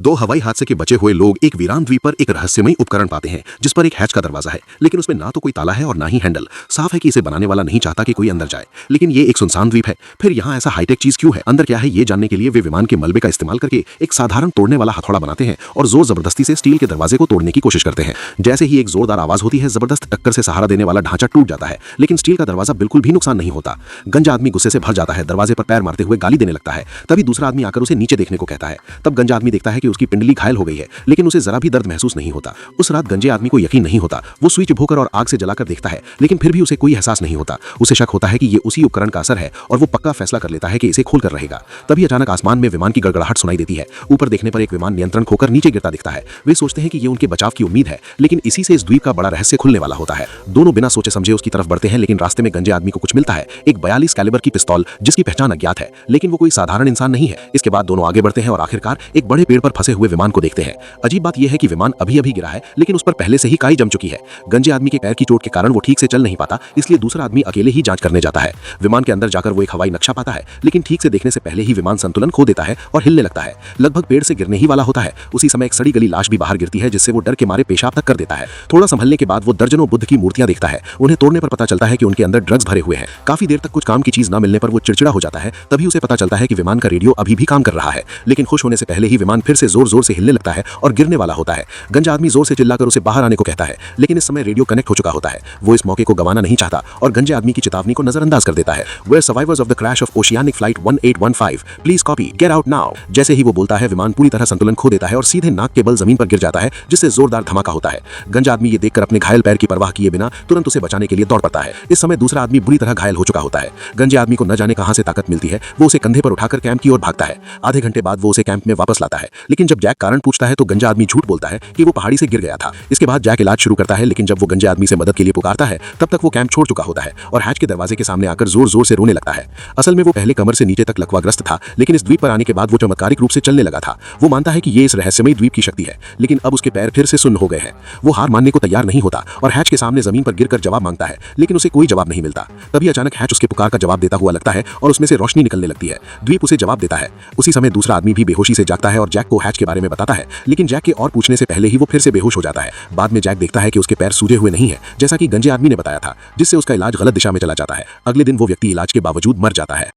दो हवाई हादसे के बचे हुए लोग एक वीरान द्वीप पर एक रहस्यमयी उपकरण पाते हैं जिस पर एक हैच का दरवाजा है, लेकिन उसमें ना तो कोई ताला है और ना ही हैंडल। साफ है कि इसे बनाने वाला नहीं चाहता कि कोई अंदर जाए, लेकिन ये एक सुनसान द्वीप है। फिर यहाँ ऐसा हाईटेक चीज क्यों है? अंदर क्या है ये जानने के लिए वे विमान के मलबे का इस्तेमाल करके एक साधारण तोड़ने वाला हथौड़ा बनाते हैं और जोर जबरदस्ती से स्टील के दरवाजे को तोड़ने की कोशिश करते हैं। जैसे ही एक जोरदार आवाज होती है, जबरदस्त टक्कर से सहारा देने वाला ढांचा टूट जाता है, लेकिन स्टील का दरवाजा बिल्कुल भी नुकसान नहीं होता। गंजा आदमी गुस्से से भर जाता है, दरवाजे पर पैर मारते हुए गाली देने लगता है। तभी दूसरा आदमी आकर उसे नीचे देखने को कहता है। तब गंजा आदमी देखता है कि उसकी पिंडली घायल हो गई है, लेकिन उसे जरा भी दर्द महसूस नहीं होता। उस रात गंजे आदमी को यकीन नहीं होता। वो स्विच भोकर और आग से जलाकर देखता है, लेकिन फिर भी उसे कोई एहसास नहीं होता। उसे शक होता है कि ये उसी उपकरण का असर है और वो पक्का फैसला कर लेता है कि इसे खोलकर रहेगा। तभी अचानक आसमान में विमान की गड़गड़ाहट सुनाई देती है। ऊपर देखने पर एक विमान नियंत्रण खोकर नीचे गिरता दिखता है। वे सोचते हैं कि ये उनके बचाव की उम्मीद है, लेकिन इसी से इस द्वीप का बड़ा रहस्य खुलने वाला होता है। दोनों बिना सोचे समझे उसकी तरफ बढ़ते हैं, लेकिन रास्ते में गंजे आदमी को कुछ मिलता है, एक 42 कैलिबर की पिस्तौल जिसकी पहचान अज्ञात है, लेकिन वो कोई साधारण इंसान नहीं है। इसके बाद दोनों आगे बढ़ते हैं और आखिरकार एक बड़े पेड़ पर फंसे हुए विमान को देखते हैं। अजीब बात यह है कि विमान अभी अभी गिरा है, लेकिन उस पर पहले से ही काई जम चुकी है। गंजे आदमी के पैर की चोट के कारण वो ठीक से चल नहीं पाता, इसलिए दूसरा आदमी अकेले ही जांच करने जाता है। विमान के अंदर जाकर वो एक हवाई नक्शा पाता है, लेकिन ठीक से देखने से पहले ही विमान संतुलन खो देता है और हिलने लगता है। लगभग पेड़ से गिरने ही वाला होता है। उसी समय एक सड़ी गली लाश भी बाहर गिरती है, जिससे वो डर के मारे पेशाब तक कर देता है। थोड़ा संभलने के बाद वो दर्जनों बुद्ध की मूर्तियां देखता है। उन्हें तोड़ने पर पता चलता है कि उनके अंदर ड्रग्स भरे हुए हैं। काफी देर तक कुछ काम की चीज न मिलने पर वो चिड़चिड़ा हो जाता है। तभी उसे पता चलता है कि विमान का रेडियो अभी भी काम कर रहा है, लेकिन खुश होने से पहले ही विमान फिर से जोर जोर से हिलने लगता है और गिरने वाला होता है। गंजा आदमी जोर से चिल्लाकर उसे बाहर आने को कहता है, लेकिन इस समय रेडियो कनेक्ट हो चुका होता है। वो इस मौके को गंवाना नहीं चाहता और गंजे आदमी की चेतावनी को नजरअंदाज कर देता है। We're survivors of the crash of Oceanic Flight 1815. Please copy. Get out now. जैसे ही वो बोलता है, विमान पूरी तरह संतुलन खो देता है और सीधे नाक के बल जमीन पर गिर जाता है, जिससे जोरदार धमाका होता है। गंजा आदमी ये देखकर अपने घायल पैर की परवाह किए बिना तुरंत उसे बचाने के लिए दौड़ पड़ता है। इस समय दूसरा आदमी बुरी तरह घायल हो चुका होता है। गंजे आदमी को न जाने कहां से ताकत मिलती है, वो उसे कंधे पर उठाकर कैंप की ओर भागता है। आधे घंटे बाद वो उसे कैंप में वापस लाता है, लेकिन जब जैक कारण पूछता है तो गंजा आदमी झूठ बोलता है कि वो पहाड़ी से गिर गया था। इसके बाद जैक इलाज शुरू करता है, लेकिन जब वो गंजे आदमी से मदद के लिए पुकारता है, तब तक वो कैंप छोड़ चुका होता है और हैच के दरवाजे के सामने आकर जोर जोर से रोने लगता है। असल में वो पहले कमर से नीचे तक लकवाग्रस्त था, लेकिन इस द्वीप पर आने के बाद वो चमत्कारिक रूप से चलने लगा था। वो मानता है कि ये इस रहस्यमयी द्वीप की शक्ति है, लेकिन अब उसके पैर फिर से सुन्न हो गए हैं। वो हार मानने को तैयार नहीं होता और हैच के सामने जमीन पर गिरकर जवाब मांगता है, लेकिन उसे कोई जवाब नहीं मिलता। तभी अचानक हैच उसके पुकार का जवाब देता हुआ लगता है और उसमें से रोशनी निकलने लगती है। द्वीप उसे जवाब देता है। उसी समय दूसरा आदमी भी बेहोशी से जागता है और जैक को हैच के बारे में बताता है, लेकिन जैक के और पूछने से पहले ही वो फिर से बेहोश हो जाता है। बाद में जैक देखता है कि उसके पैर सूजे हुए नहीं है, जैसा कि गंजे आदमी ने बताया था, जिससे उसका इलाज गलत दिशा में चला जाता है। अगले दिन वो व्यक्ति इलाज के बावजूद मर जाता है।